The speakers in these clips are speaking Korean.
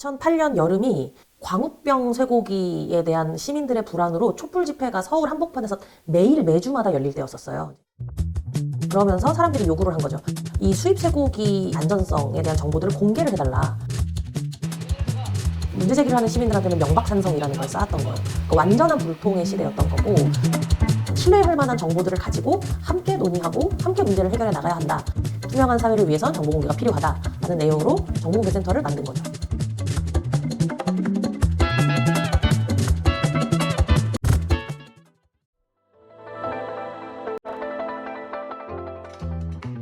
2008년 여름이 광우병 쇠고기에 대한 시민들의 불안으로 촛불 집회가 서울 한복판에서 매주마다 열릴 때였었어요. 그러면서 사람들이 요구를 한 거죠. 이 수입 쇠고기 안전성에 대한 정보들을 공개를 해달라. 문제 제기를 하는 시민들한테는 명박산성이라는 걸 쌓았던 거예요. 그러니까 완전한 불통의 시대였던 거고, 신뢰할 만한 정보들을 가지고 함께 논의하고 함께 문제를 해결해 나가야 한다. 투명한 사회를 위해서 정보 공개가 필요하다라는 내용으로 정보공개센터를 만든 거죠.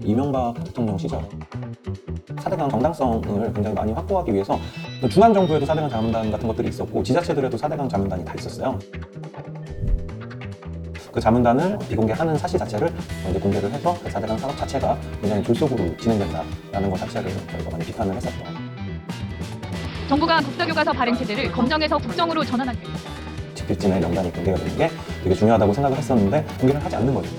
이명박 대통령 시절 4대강 정당성을 굉장히 많이 확보하기 위해서 중앙정부에도 4대강 자문단 같은 것들이 있었고 지자체들에도 4대강 자문단이 다 있었어요. 그 자문단을 비공개하는 사실 자체를 이제 공개를 해서 그 4대강 사업 자체가 굉장히 졸속으로 진행된다라는 것 자체를 저희가 많이 비판을 했었죠. 정부가 국사교과서 발행 체제를 검정에서 국정으로 전환하기 위해 집필진의 명단이 공개가 되는 게 되게 중요하다고 생각을 했었는데 공개를 하지 않는 거죠.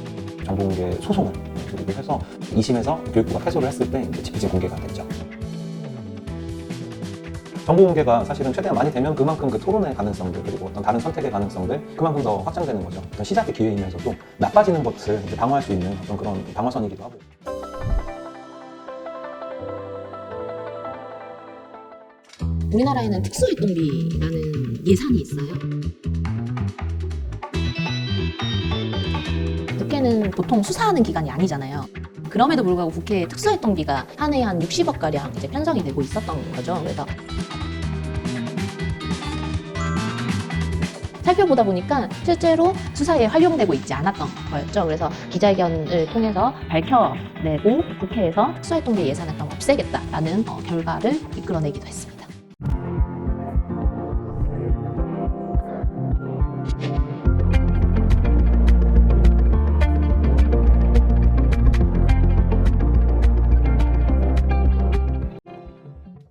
정보공개 소송을 그리고 해서 2심에서 교육부가 패소를 했을 때 이제 집필진 공개가 됐죠. 정보 공개가 사실은 최대한 많이 되면 그만큼 그 토론의 가능성들 그리고 어떤 다른 선택의 가능성들 그만큼 더 확장되는 거죠. 어떤 시작의 기회이면서도 나빠지는 것을 이제 방어할 수 있는 어떤 그런 방어선이기도 하고. 우리나라에는 특수활동비라는 예산이 있어요. 국회는 보통 수사하는 기관이 아니잖아요. 그럼에도 불구하고 국회에 특수활동비가 한 해에 한 60억가량 이제 편성이 되고 있었던 거죠. 그래서 살펴보다 보니까 실제로 수사에 활용되고 있지 않았던 거였죠. 그래서 기자회견을 통해서 밝혀내고 국회에서 특수활동비 예산을 좀 없애겠다라는 결과를 이끌어내기도 했습니다.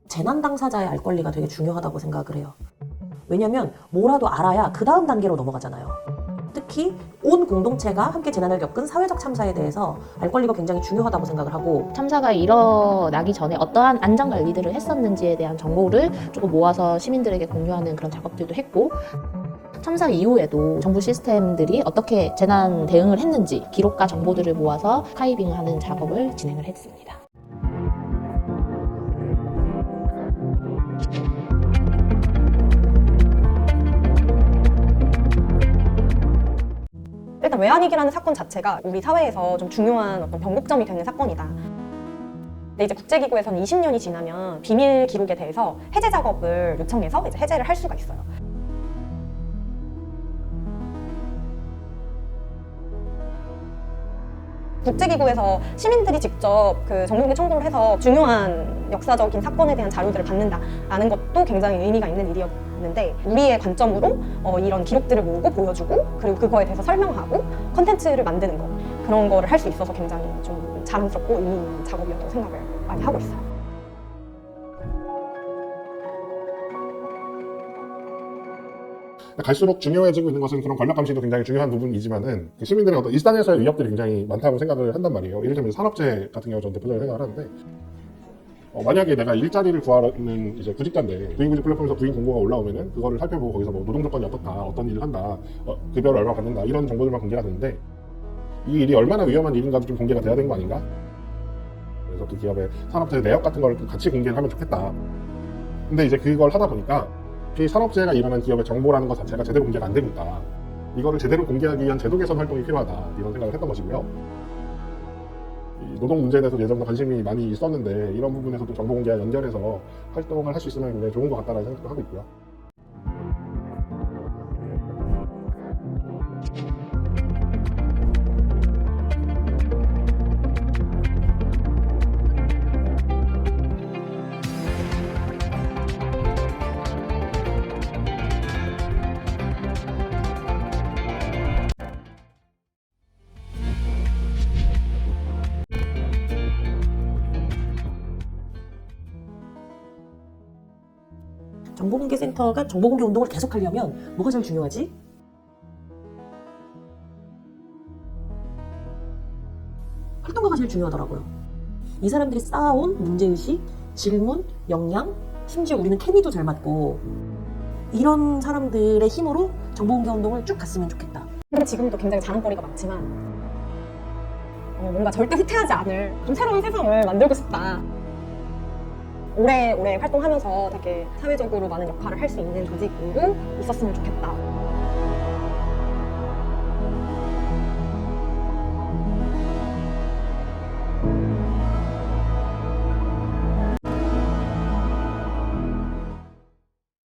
재난 당사자의 알 권리가 되게 중요하다고 생각을 해요. 왜냐면 뭐라도 알아야 그 다음 단계로 넘어가잖아요. 특히 온 공동체가 함께 재난을 겪은 사회적 참사에 대해서 알 권리가 굉장히 중요하다고 생각을 하고, 참사가 일어나기 전에 어떠한 안전관리들을 했었는지에 대한 정보를 조금 모아서 시민들에게 공유하는 그런 작업들도 했고, 참사 이후에도 정부 시스템들이 어떻게 재난 대응을 했는지 기록과 정보들을 모아서 카이빙하는 작업을 진행을 했습니다. 일단 외환위기라는 사건 자체가 우리 사회에서 좀 중요한 어떤 변곡점이 되는 사건이다. 근데 이제 국제기구에서는 20년이 지나면 비밀 기록에 대해서 해제 작업을 요청해서 이제 해제를 할 수가 있어요. 국제기구에서 시민들이 직접 그 정보공개 청구를 해서 중요한 역사적인 사건에 대한 자료들을 받는다라는 것도 굉장히 의미가 있는 일이었는데, 우리의 관점으로 이런 기록들을 모으고 보여주고 그리고 그거에 대해서 설명하고 컨텐츠를 만드는 거, 그런 거를 할 수 있어서 굉장히 좀 자랑스럽고 의미 있는 작업이었다고 생각을 많이 하고 있어요. 갈수록 중요해지고 있는 것은 그런 권력 감시도 굉장히 중요한 부분이지만은 시민들의 어떤 일상에서의 위협들이 굉장히 많다고 생각을 한단 말이에요. 예를 들면 산업재해 같은 경우 저는 대표적으로 생각을 하는데, 만약에 내가 일자리를 구하는 이제 구직자인데 구인구직 플랫폼에서 구인 공고가 올라오면은 그거를 살펴보고 거기서 뭐 노동 조건이 어떻다, 어떤 일을 한다, 급여를 얼마 받는다, 이런 정보들만 공개가 되는데 이 일이 얼마나 위험한 일인가도 좀 공개가 돼야 되는 거 아닌가? 그래서 그 기업의 산업재해 내역 같은 걸 같이 공개를 하면 좋겠다. 근데 이제 그걸 하다 보니까 이 산업재해가 일어난 기업의 정보라는 것 자체가 제대로 공개가 안 되고 있다. 이거를 제대로 공개하기 위한 제도 개선 활동이 필요하다. 이런 생각을 했던 것이고요. 이 노동 문제에 대해서 예전부터 관심이 많이 있었는데 이런 부분에서도 정보 공개와 연결해서 활동을 할 수 있으면 굉장히 좋은 것 같다는 생각도 하고 있고요. 정보공개센터가 정보공개 운동을 계속하려면 뭐가 제일 중요하지? 활동가가 제일 중요하더라고요. 이 사람들이 쌓아온 문제의식, 질문, 역량, 심지어 우리는 케미도 잘 맞고 이런 사람들의 힘으로 정보공개 운동을 쭉 갔으면 좋겠다. 근데 지금도 굉장히 자랑거리가 많지만 뭔가 절대 후퇴하지 않을 좀 새로운 세상을 만들고 싶다. 오래 활동하면서 되게 사회적으로 많은 역할을 할 수 있는 조직으로 있었으면 좋겠다.